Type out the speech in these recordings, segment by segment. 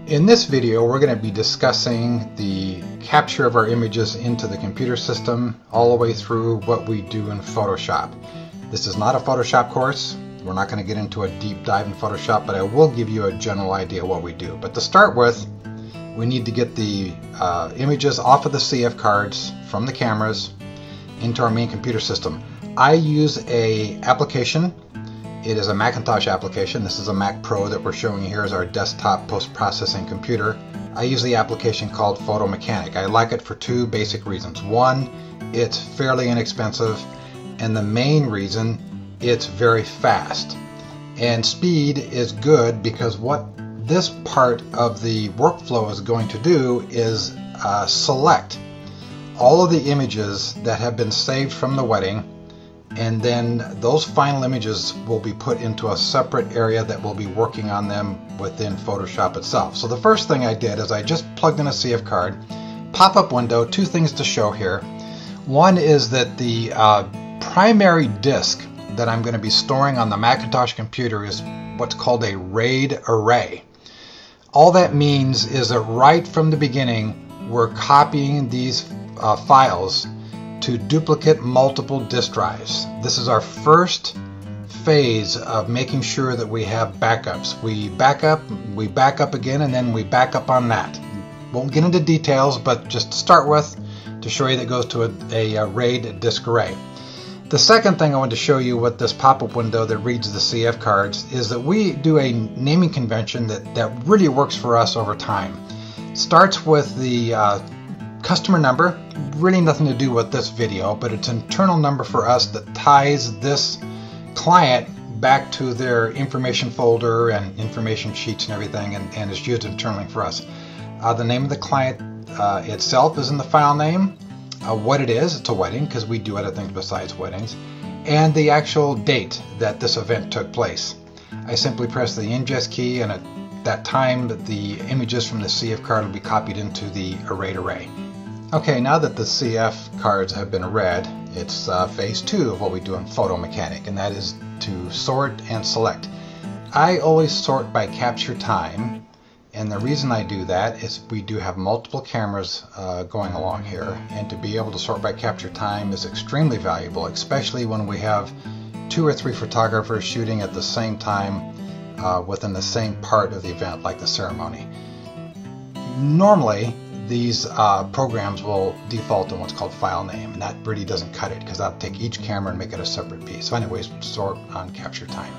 In this video, we're going to be discussing the capture of our images into the computer system all the way through what we do in Photoshop. This is not a Photoshop course. We're not going to get into a deep dive in Photoshop, but I will give you a general idea of what we do. But to start with, we need to get the images off of the CF cards from the cameras into our main computer system. I use an application. It is a Macintosh application. This is a Mac Pro that we're showing you here as our desktop post-processing computer. I use the application called Photo Mechanic. I like it for two basic reasons. One, it's fairly inexpensive, and the main reason, it's very fast. And speed is good because what this part of the workflow is going to do is select all of the images that have been saved from the wedding, and then those final images will be put into a separate area that will be working on them within Photoshop itself. So the first thing I did is I just plugged in a CF card, pop-up window, two things to show here. One is that the primary disk that I'm going to be storing on the Macintosh computer is what's called a RAID array. All that means is that right from the beginning we're copying these files to duplicate multiple disk drives. This is our first phase of making sure that we have backups. We back up again, and then we back up on that. Won't get into details, but just to start with, to show you that goes to a RAID disk array. The second thing I want to show you with this pop-up window that reads the CF cards is that we do a naming convention that really works for us over time. It starts with the customer number, really nothing to do with this video, but it's an internal number for us that ties this client back to their information folder and information sheets and everything, and is used internally for us. The name of the client itself is in the file name. What it is, it's a wedding, because we do other things besides weddings, and the actual date that this event took place. I simply press the ingest key, and at that time the images from the CF card will be copied into the RAID array. Okay, now that the CF cards have been read, it's phase two of what we do in Photo Mechanic, and that is to sort and select. I always sort by capture time, and the reason I do that is we do have multiple cameras going along here, and to be able to sort by capture time is extremely valuable, especially when we have 2 or 3 photographers shooting at the same time within the same part of the event, like the ceremony. Normally, these programs will default in what's called file name, and that really doesn't cut it because that'll take each camera and make it a separate piece. So anyways, sort on capture time.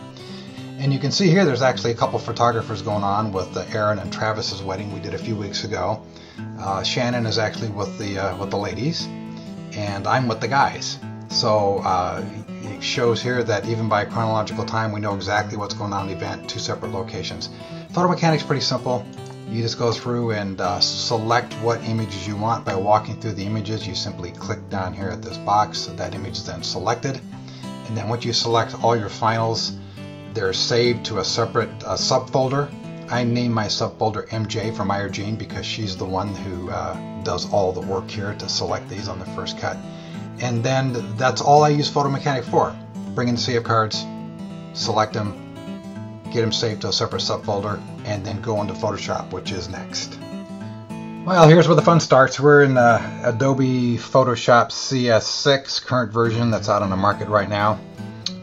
And you can see here there's actually a couple photographers going on with Aaron and Travis's wedding we did a few weeks ago. Shannon is actually with the ladies, and I'm with the guys. So it shows here that even by chronological time we know exactly what's going on in the event, 2 separate locations. Photo Mechanic's pretty simple. You just go through and select what images you want by walking through the images. You simply click down here at this box. That image is then selected. And then once you select all your finals, they're saved to a separate subfolder. I name my subfolder MJ for Meyer Jean because she's the one who does all the work here to select these on the first cut. And then that's all I use Photo Mechanic for. Bring in the CF cards, select them, get them saved to a separate subfolder, and then go into Photoshop, which is next. Well, here's where the fun starts. We're in Adobe Photoshop CS6, current version that's out on the market right now.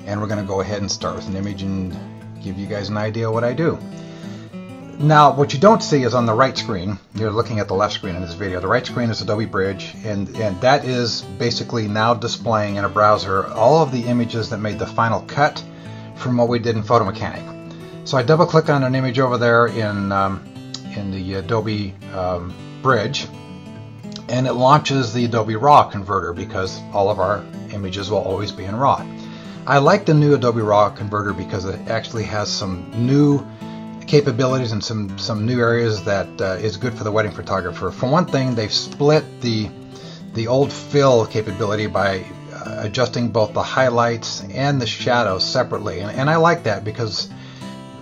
And we're going to go ahead and start with an image and give you guys an idea of what I do. Now, what you don't see is on the right screen. You're looking at the left screen in this video. The right screen is Adobe Bridge, and that is basically now displaying in a browser all of the images that made the final cut from what we did in Photo Mechanic. So I double click on an image over there in the Adobe Bridge, and it launches the Adobe RAW converter because all of our images will always be in RAW. I like the new Adobe RAW converter because it actually has some new capabilities and some new areas that is good for the wedding photographer. For one thing, they've split the old fill capability by adjusting both the highlights and the shadows separately, and I like that because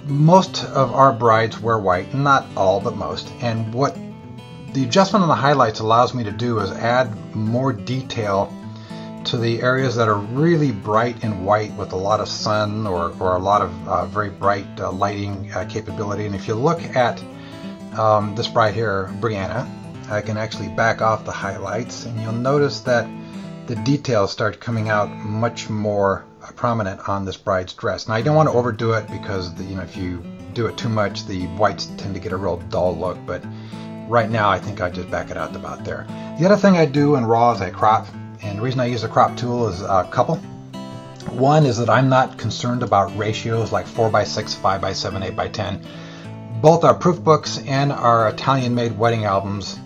most of our brides wear white, not all, but most, and what the adjustment on the highlights allows me to do is add more detail to the areas that are really bright and white with a lot of sun or a lot of very bright lighting capability. And if you look at this bride here, Brianna, I can actually back off the highlights, and you'll notice that the details start coming out much more prominent on this bride's dress. Now, I don't want to overdo it because if you do it too much, the whites tend to get a real dull look, but right now I think I just back it out to about there. The other thing I do in RAW is I crop, and the reason I use the crop tool is a couple. One is that I'm not concerned about ratios like 4:6, 5:7, 8:10. Both our proof books and our Italian-made wedding albums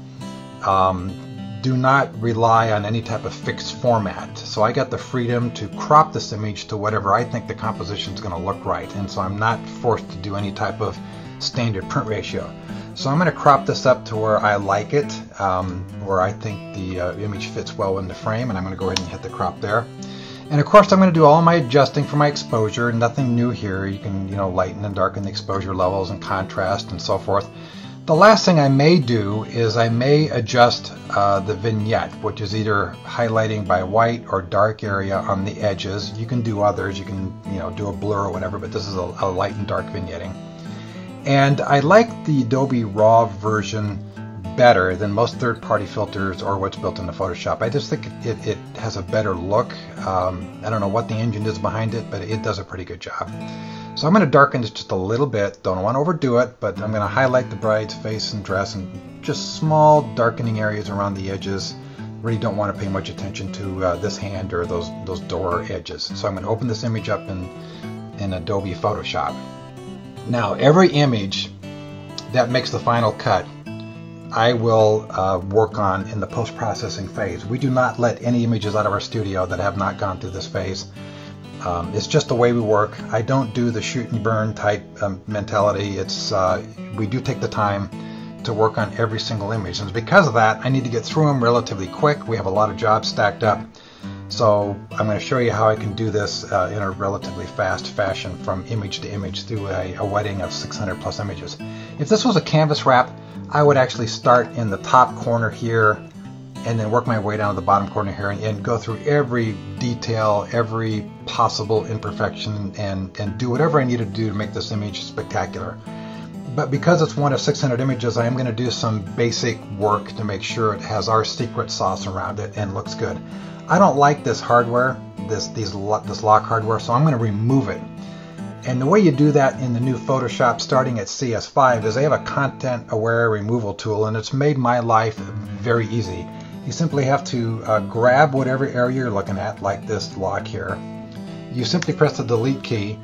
do not rely on any type of fixed format. So I got the freedom to crop this image to whatever I think the composition is going to look right. And so I'm not forced to do any type of standard print ratio. So I'm going to crop this up to where I like it, where I think the image fits well in the frame, and I'm going to go ahead and hit the crop there. And of course I'm going to do all my adjusting for my exposure. Nothing new here. You can lighten and darken the exposure levels and contrast and so forth. The last thing I may do is I may adjust the vignette, which is either highlighting by white or dark area on the edges. You can do others. You can do a blur or whatever, but this is a light and dark vignetting. And I like the Adobe RAW version better than most third-party filters or what's built into Photoshop. I just think it has a better look. I don't know what the engine is behind it, but it does a pretty good job. So I'm going to darken this just a little bit. Don't want to overdo it, but I'm going to highlight the bride's face and dress and just small darkening areas around the edges. Really don't want to pay much attention to this hand or those door edges. So I'm going to open this image up in Adobe Photoshop. Now, every image that makes the final cut, I will work on in the post-processing phase. We do not let any images out of our studio that have not gone through this phase. It's just the way we work. I don't do the shoot and burn type mentality. We do take the time to work on every single image. And because of that, I need to get through them relatively quick. We have a lot of jobs stacked up. So I'm going to show you how I can do this in a relatively fast fashion from image to image through a wedding of 600 plus images. If this was a canvas wrap, I would actually start in the top corner here and then work my way down to the bottom corner here and go through every detail, every possible imperfection, and do whatever I need to do to make this image spectacular. But because it's one of 600 images, I am going to do some basic work to make sure it has our secret sauce around it and looks good. I don't like this hardware, this lock hardware, so I'm going to remove it. And the way you do that in the new Photoshop starting at CS5 is they have a content aware removal tool, and it's made my life very easy. You simply have to grab whatever area you're looking at, like this lock here. You simply press the delete key.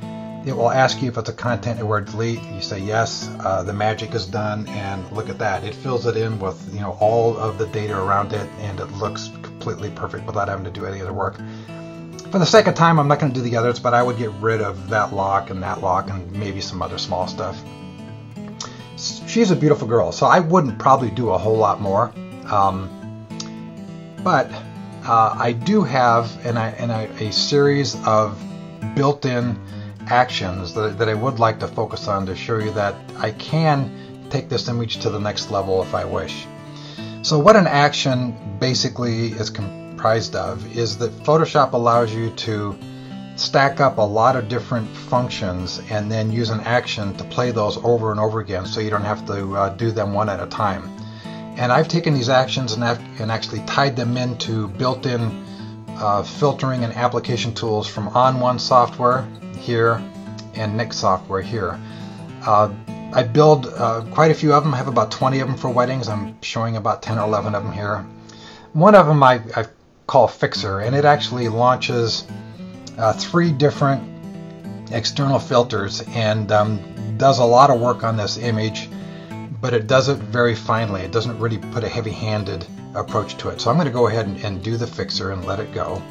It will ask you if it's a content aware delete. You say yes, the magic is done, and look at that. It fills it in with all of the data around it, and it looks completely perfect without having to do any other work. For the sake of time, I'm not going to do the others, but I would get rid of that lock and maybe some other small stuff. She's a beautiful girl, so I wouldn't probably do a whole lot more. But I do have a series of built-in actions that I would like to focus on to show you that I can take this image to the next level if I wish. So what an action basically is comprised of is that Photoshop allows you to stack up a lot of different functions and then use an action to play those over and over again so you don't have to do them one at a time. And I've taken these actions and actually tied them into built-in filtering and application tools from On1 software here and Nik software here. I build quite a few of them. I have about 20 of them for weddings. I'm showing about 10 or 11 of them here. One of them I call Fixer, and it actually launches 3 different external filters and does a lot of work on this image, but it does it very finely. It doesn't really put a heavy-handed approach to it. So I'm going to go ahead and do the Fixer and let it go.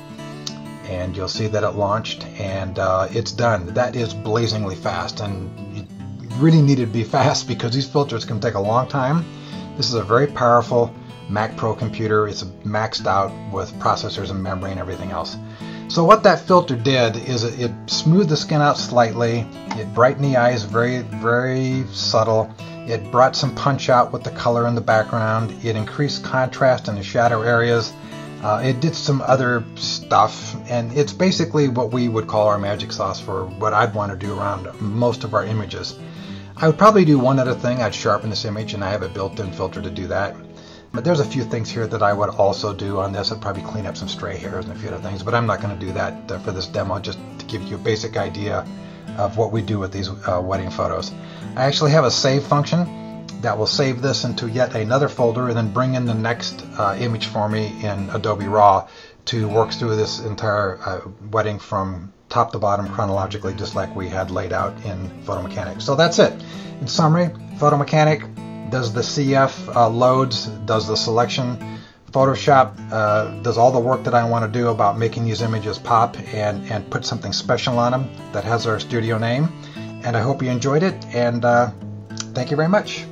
And you'll see that it launched and it's done. That is blazingly fast, and you really need it to be fast because these filters can take a long time. This is a very powerful Mac Pro computer. It's maxed out with processors and memory and everything else. So what that filter did is it smoothed the skin out slightly. It brightened the eyes very, very subtle. It brought some punch out with the color in the background. It increased contrast in the shadow areas. It did some other stuff, and it's basically what we would call our magic sauce for what I'd want to do around most of our images. I would probably do one other thing. I'd sharpen this image, and I have a built-in filter to do that. But there's a few things here that I would also do on this. I'd probably clean up some stray hairs and a few other things, but I'm not going to do that for this demo, just to give you a basic idea of what we do with these wedding photos. I actually have a save function that will save this into yet another folder and then bring in the next image for me in Adobe RAW to work through this entire wedding from top to bottom chronologically, just like we had laid out in Photo Mechanic. So that's it. In summary, Photo Mechanic does the CF loads, does the selection. Photoshop does all the work that I want to do about making these images pop and put something special on them that has our studio name. And I hope you enjoyed it, and thank you very much.